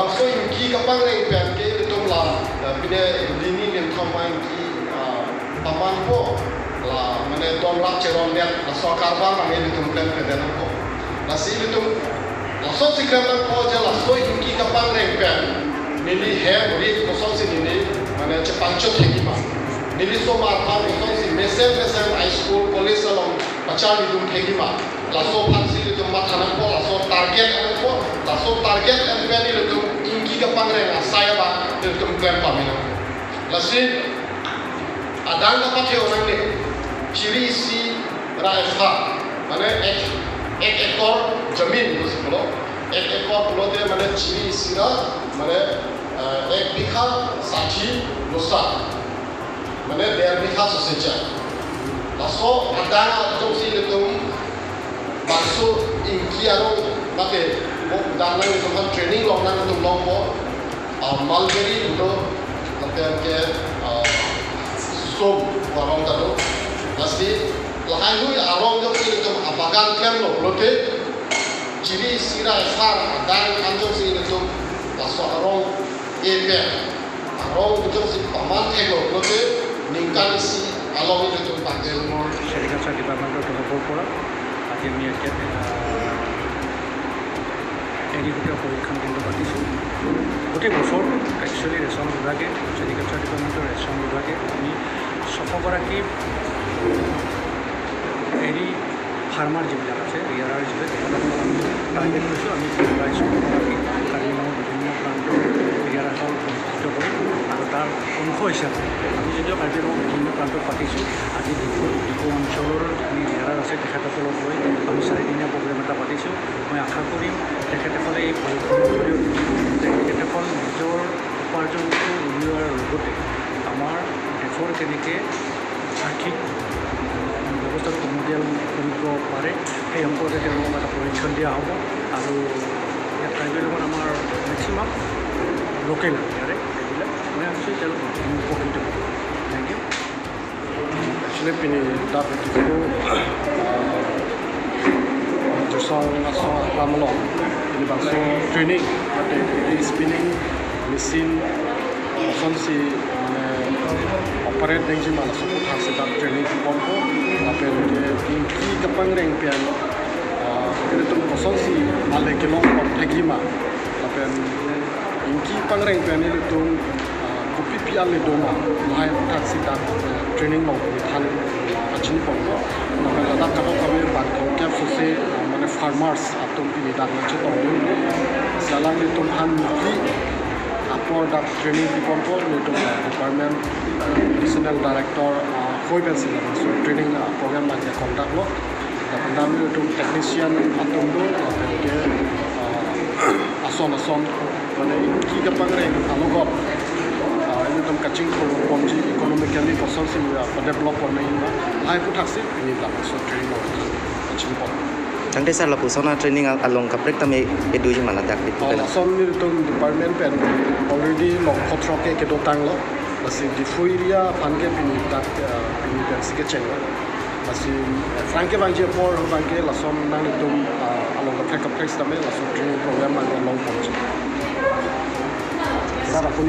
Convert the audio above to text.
bangso inki kapang reng pen ke tum la pine dini nim thomai ki taman ko la mane don la cheron dia la sarkar ba ma ne tum plan pe den ko la si tum la so si kan ko je la so inki kapang reng pen nili he ri ko so si nili mane che pancho theki ma nili so ma pa ko si mesem high school college salon pacha ni tum theki ma la so phan si tum ma thanan ko la so target ko la so target and value tum inki kapang reng saya ba tum plan pa mina la si adang ka pathe orang ne chiri si raifha mane ek ekor jamin bolo ek ekor bolote mane chiri sira mane ek bikha sathi dosa mane der bikha sosecha la so adang to si tum bakso inki aro mate bo dalang tum training long nang tum long bo malgeri do ke so warong tado pasti lahai hui arong jong si tum apagan kem lo lote ciri sira far dan kanjong si tum laso arong epe arong jong si paman ego lote ningkan si along itu tum pakai more agriculture department of the pora ati ami ekya agriculture পরীক্ষণ কেন্দ্র পাতিছো গোটেই বছর actually ration বিভাগে agriculture ডিপাৰ্টমেণ্টৰ ration বিভাগে আমি 600গৰাকী হেৰি ফাৰ্মাৰ যিবিলাক আছে ইয়াৰ যিবিলাক তেখেতসকলক আমি টাৰ্গেট কৰিছোঁ আমি 600গৰাকী কাৰ্বিমানৰ বিভিন্ন প্ৰান্তৰ ইয়াৰ আসল প্ৰশিক্ষিত কৰিম আৰু তাৰ অংশ হিচাপে আমি যদিও কাৰ্বিমানৰ বিভিন্ন প্ৰান্তত পাতিছোঁ আজি ডিপু অঞ্চলৰ যিখিনি ইয়াৰ আছে তেখেতসকলক লৈ আমি 4দিনীয়া প্ৰগ্ৰেম এটা পাতিছোঁ মই আশা কৰিম তেখেতসকলে এই পৰীক্ষণৰ জৰিয়তে তেখেতসকল নিজৰ উপাৰ্জনটো উলিওৱাৰ লগতে আমাৰ দেশৰ কেনেকৈ আৰ্থিক ব্যৱস্থাটো উন্নতিয়াল কৰিব পাৰে সেই সম্পৰ্কে তেওঁলোকক এটা পৰীক্ষণ দিয়া হ'ব আৰু ইয়াত ট্ৰাইবেলৰ আমাৰ মেক্সিমাম লোকেল ইয়াৰে এইবিলাক মই ভাবিছোঁ তেওঁলোক উপকৃত হ'ব thank you actually pini dapat itu jurusan asal ramalong ini bangsa training ada di spinning mesin fungsi operate dengan jemaah sebut hasil training di Ponco apa dia inki kapang reng pian itu fungsi ale kelong tegima apa inki pangreng pian itu kopi pian le doma mahai taksi tak training mau than achin Ponco nama lada kalau kami bangkok cap sose mana farmers atau ini dak macam tu salang itu han mukli apor dak training di Ponco itu department additional director koi pensi so training program lagi kontak lo dan kami itu technician atau tu ke ason mana kita panggil alogot ini tu kacing pomji economically person si develop orang ini hai pun taksi ini dah so training lo kacing pom Chẳng thế là phụ sona training along kapret tami edu ji mana dak itu kan. Son ni tu department pen already long contract ke do tang lo. Masih di fuiria panke pini tak pini pen sikeceng lo. Masih franke bangje por bangke la son nang itu along kapret tami la so training program ang long pom. Sarapun